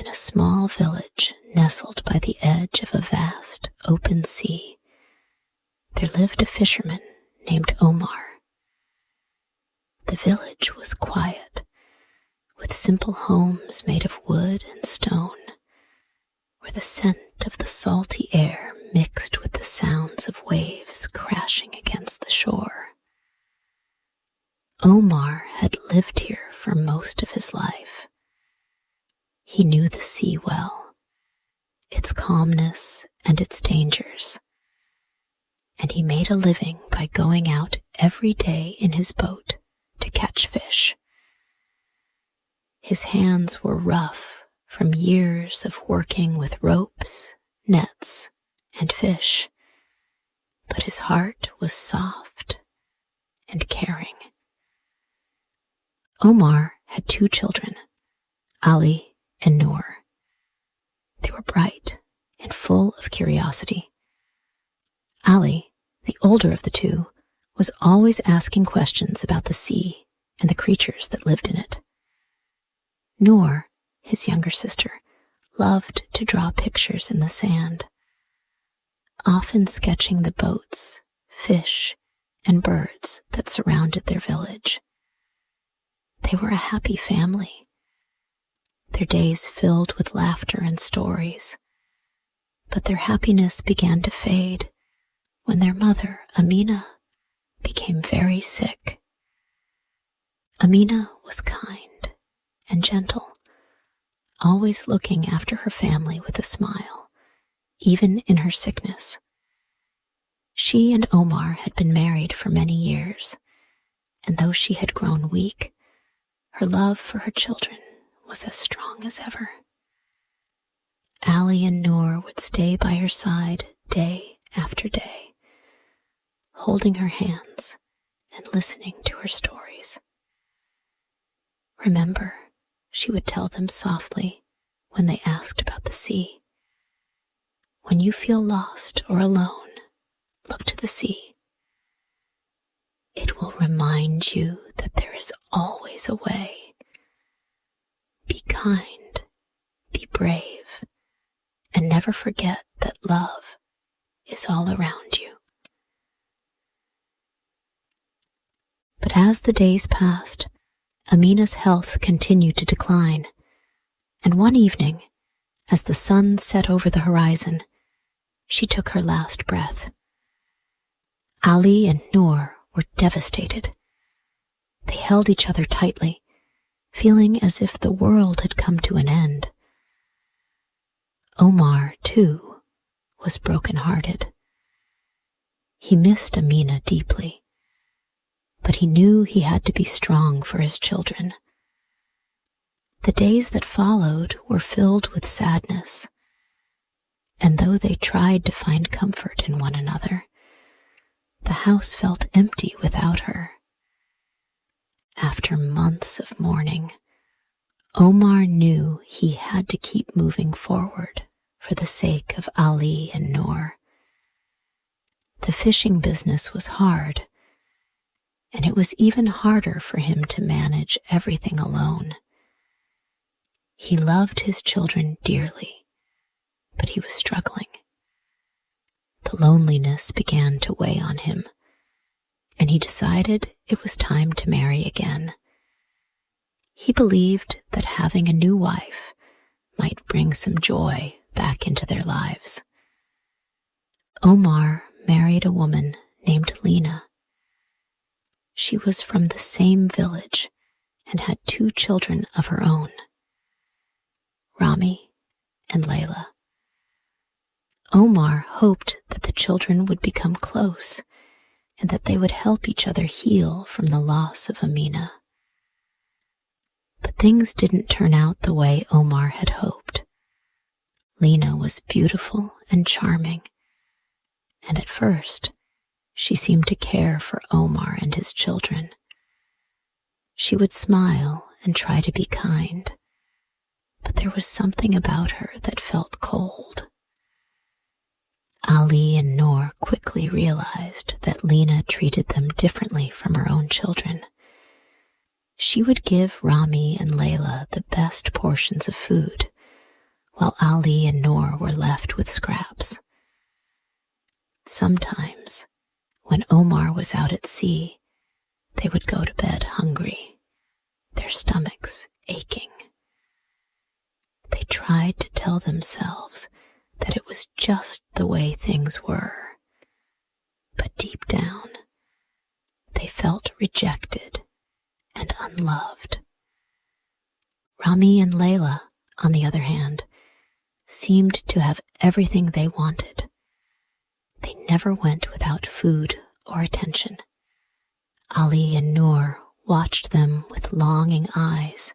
In a small village nestled by the edge of a vast open sea, there lived a fisherman named Omar. The village was quiet, with simple homes made of wood and stone, where the scent of the salty air mixed with the sounds of waves crashing against the shore. Omar had lived here for most of his life. He knew the sea well, its calmness and its dangers, and he made a living by going out every day in his boat to catch fish. His hands were rough from years of working with ropes, nets, and fish, but his heart was soft and caring. Omar had 2 children, Ali and Noor. They were bright and full of curiosity. Ali, the older of the 2, was always asking questions about the sea and the creatures that lived in it. Noor, his younger sister, loved to draw pictures in the sand, often sketching the boats, fish, and birds that surrounded their village. They were a happy family, their days filled with laughter and stories. But their happiness began to fade when their mother, Amina, became very sick. Amina was kind and gentle, always looking after her family with a smile, even in her sickness. She and Omar had been married for many years, and though she had grown weak, her love for her children was as strong as ever. Ali and Noor would stay by her side day after day, holding her hands and listening to her stories. Remember, she would tell them softly when they asked about the sea. When you feel lost or alone, look to the sea. It will remind you that there is always a way. Be kind, be brave, and never forget that love is all around you. But as the days passed, Amina's health continued to decline, and one evening, as the sun set over the horizon, she took her last breath. Ali and Noor were devastated. They held each other tightly, feeling as if the world had come to an end. Omar, too, was broken-hearted. He missed Amina deeply, but he knew he had to be strong for his children. The days that followed were filled with sadness, and though they tried to find comfort in one another, the house felt empty without her. After months of mourning, Omar knew he had to keep moving forward for the sake of Ali and Noor. The fishing business was hard, and it was even harder for him to manage everything alone. He loved his children dearly, but he was struggling. The loneliness began to weigh on him, and he decided it was time to marry again. He believed that having a new wife might bring some joy back into their lives. Omar married a woman named Lena. She was from the same village and had 2 children of her own, Rami and Layla. Omar hoped that the children would become close and that they would help each other heal from the loss of Amina. But things didn't turn out the way Omar had hoped. Lena was beautiful and charming, and at first, she seemed to care for Omar and his children. She would smile and try to be kind, but there was something about her that felt cold. Ali and Noor quickly realized that Lena treated them differently from her own children. She would give Rami and Layla the best portions of food, while Ali and Noor were left with scraps. Sometimes, when Omar was out at sea, they would go to bed hungry, their stomachs aching. They tried to tell themselves that it was just the way things were, but deep down, they felt rejected and unloved. Rami and Layla, on the other hand, seemed to have everything they wanted. They never went without food or attention. Ali and Noor watched them with longing eyes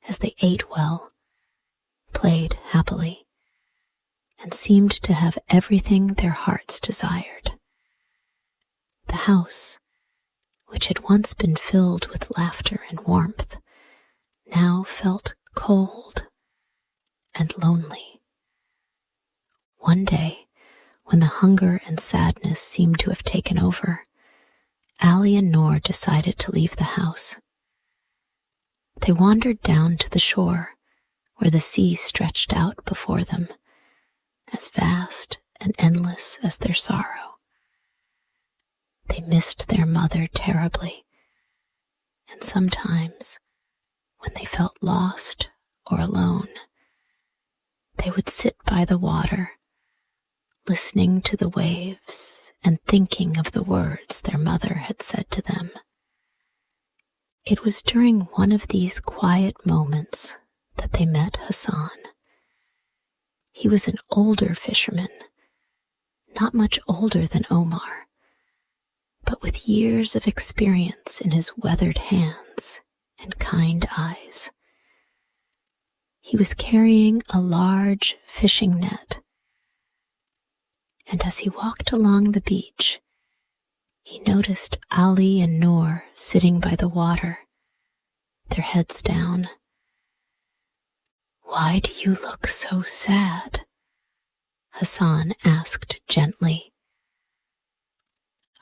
as they ate well, played happily, and seemed to have everything their hearts desired. The house, which had once been filled with laughter and warmth, now felt cold and lonely. One day, when the hunger and sadness seemed to have taken over, Ali and Noor decided to leave the house. They wandered down to the shore, where the sea stretched out before them, as vast and endless as their sorrow. They missed their mother terribly, and sometimes, when they felt lost or alone, they would sit by the water, listening to the waves and thinking of the words their mother had said to them. It was during one of these quiet moments that they met Hassan. He was an older fisherman, not much older than Omar, but with years of experience in his weathered hands and kind eyes. He was carrying a large fishing net, and as he walked along the beach, he noticed Ali and Noor sitting by the water, their heads down. "Why do you look so sad?" Hassan asked gently.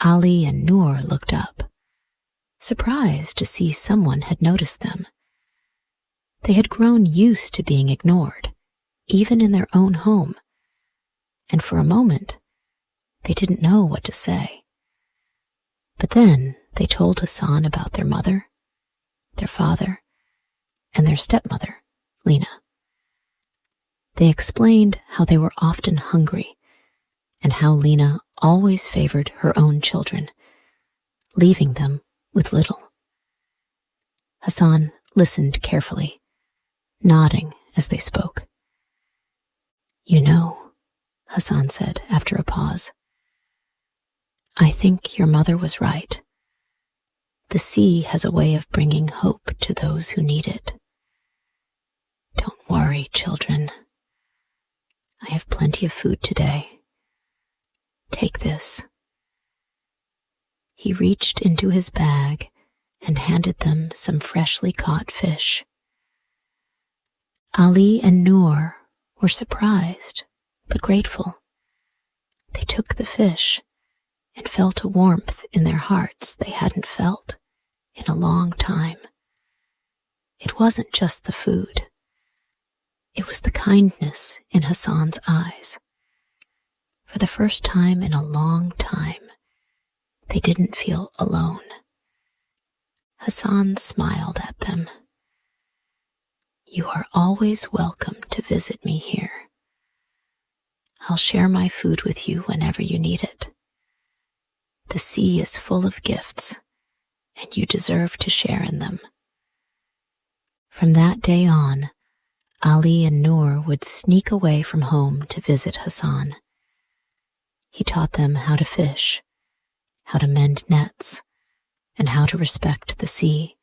Ali and Noor looked up, surprised to see someone had noticed them. They had grown used to being ignored, even in their own home, and for a moment, they didn't know what to say. But then they told Hassan about their mother, their father, and their stepmother, Lena. They explained how they were often hungry and how Lena always favored her own children, leaving them with little. Hassan listened carefully, nodding as they spoke. "You know," Hassan said after a pause, "I think your mother was right. The sea has a way of bringing hope to those who need it. Don't worry, children. I have plenty of food today. Take this." He reached into his bag and handed them some freshly caught fish. Ali and Noor were surprised but grateful. They took the fish and felt a warmth in their hearts they hadn't felt in a long time. It wasn't just the food. It was the kindness in Hassan's eyes. For the first time in a long time, they didn't feel alone. Hassan smiled at them. "You are always welcome to visit me here. I'll share my food with you whenever you need it. The sea is full of gifts, and you deserve to share in them." From that day on, Ali and Noor would sneak away from home to visit Hassan. He taught them how to fish, how to mend nets, and how to respect the sea.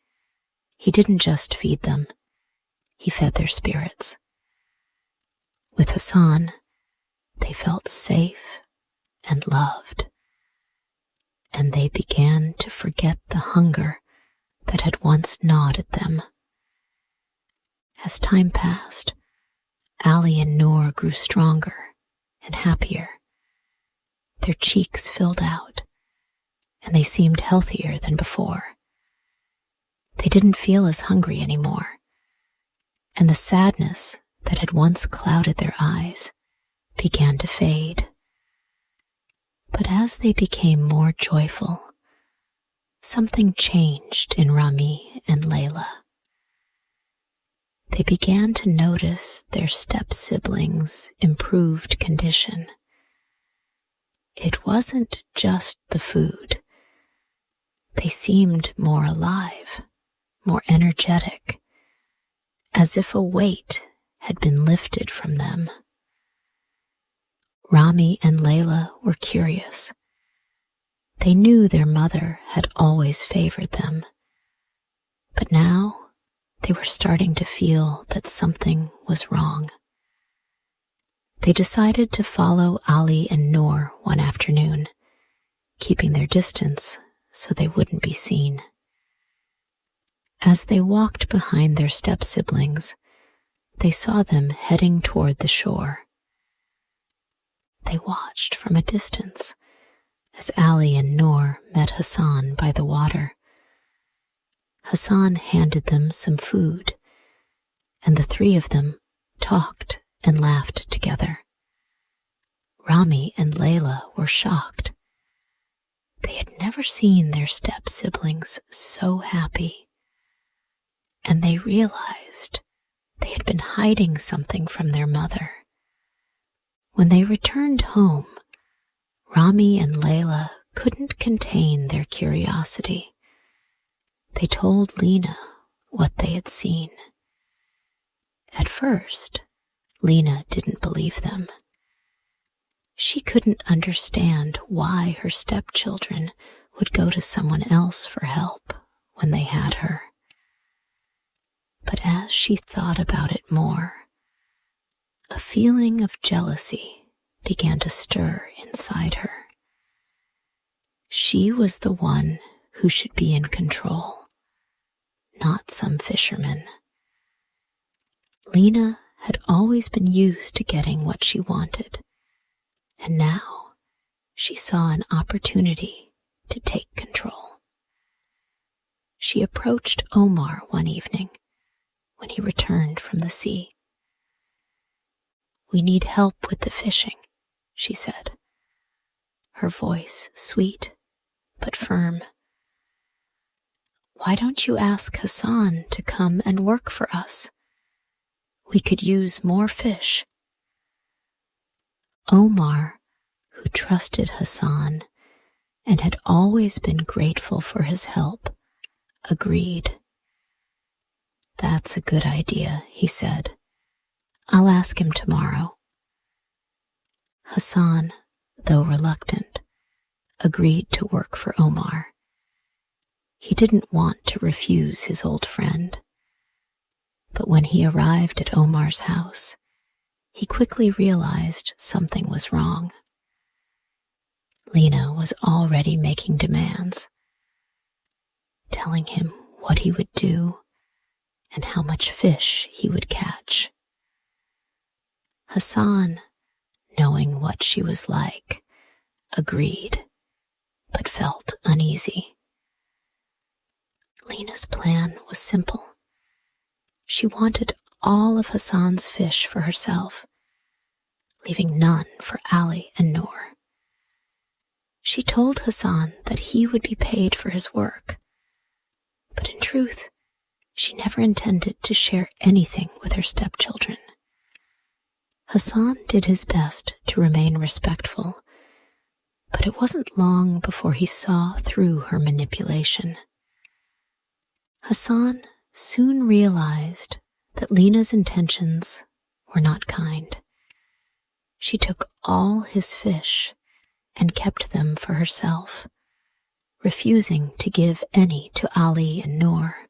He didn't just feed them, he fed their spirits. With Hassan, they felt safe and loved, and they began to forget the hunger that had once gnawed at them. As time passed, Ali and Noor grew stronger and happier. Their cheeks filled out, and they seemed healthier than before. They didn't feel as hungry anymore, and the sadness that had once clouded their eyes began to fade. But as they became more joyful, something changed in Rami and Layla. They began to notice their step-siblings' improved condition. It wasn't just the food. They seemed more alive, more energetic, as if a weight had been lifted from them. Rami and Layla were curious. They knew their mother had always favored them, but now they were starting to feel that something was wrong. They decided to follow Ali and Noor one afternoon, keeping their distance so they wouldn't be seen. As they walked behind their step-siblings, they saw them heading toward the shore. They watched from a distance as Ali and Noor met Hassan by the water. Hassan handed them some food, and the three of them talked and laughed together. Rami and Layla were shocked. They had never seen their step-siblings so happy, and they realized they had been hiding something from their mother. When they returned home, Rami and Layla couldn't contain their curiosity. They told Lena what they had seen. At first, Lena didn't believe them. She couldn't understand why her stepchildren would go to someone else for help when they had her. But as she thought about it more, a feeling of jealousy began to stir inside her. She was the one who should be in control, not some fisherman. Lena had always been used to getting what she wanted, and now she saw an opportunity to take control. She approached Omar one evening when he returned from the sea. "We need help with the fishing," she said, her voice sweet but firm. "Why don't you ask Hassan to come and work for us? We could use more fish." Omar, who trusted Hassan and had always been grateful for his help, agreed. "That's a good idea," he said. "I'll ask him tomorrow." Hassan, though reluctant, agreed to work for Omar. He didn't want to refuse his old friend. But when he arrived at Omar's house, he quickly realized something was wrong. Lena was already making demands, telling him what he would do and how much fish he would catch. Hassan, knowing what she was like, agreed, but felt uneasy. Lena's plan was simple. She wanted all of Hassan's fish for herself, leaving none for Ali and Noor. She told Hassan that he would be paid for his work, but in truth, she never intended to share anything with her stepchildren. Hassan did his best to remain respectful, but it wasn't long before he saw through her manipulation. Hassan soon realized that Lena's intentions were not kind. She took all his fish and kept them for herself, refusing to give any to Ali and Noor.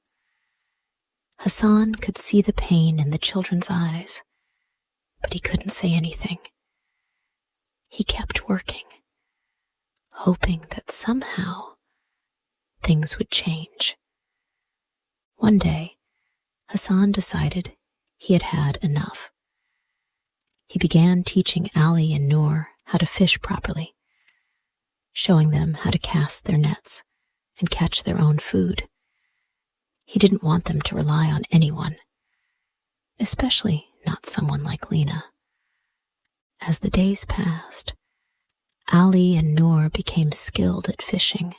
Hassan could see the pain in the children's eyes, but he couldn't say anything. He kept working, hoping that somehow things would change. One day, Hassan decided he had had enough. He began teaching Ali and Noor how to fish properly, showing them how to cast their nets and catch their own food. He didn't want them to rely on anyone, especially not someone like Lena. As the days passed, Ali and Noor became skilled at fishing,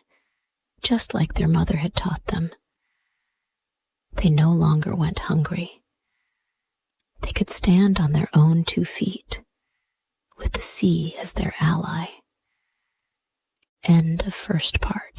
just like their mother had taught them. They no longer went hungry. They could stand on their own 2 feet, with the sea as their ally. End of first part.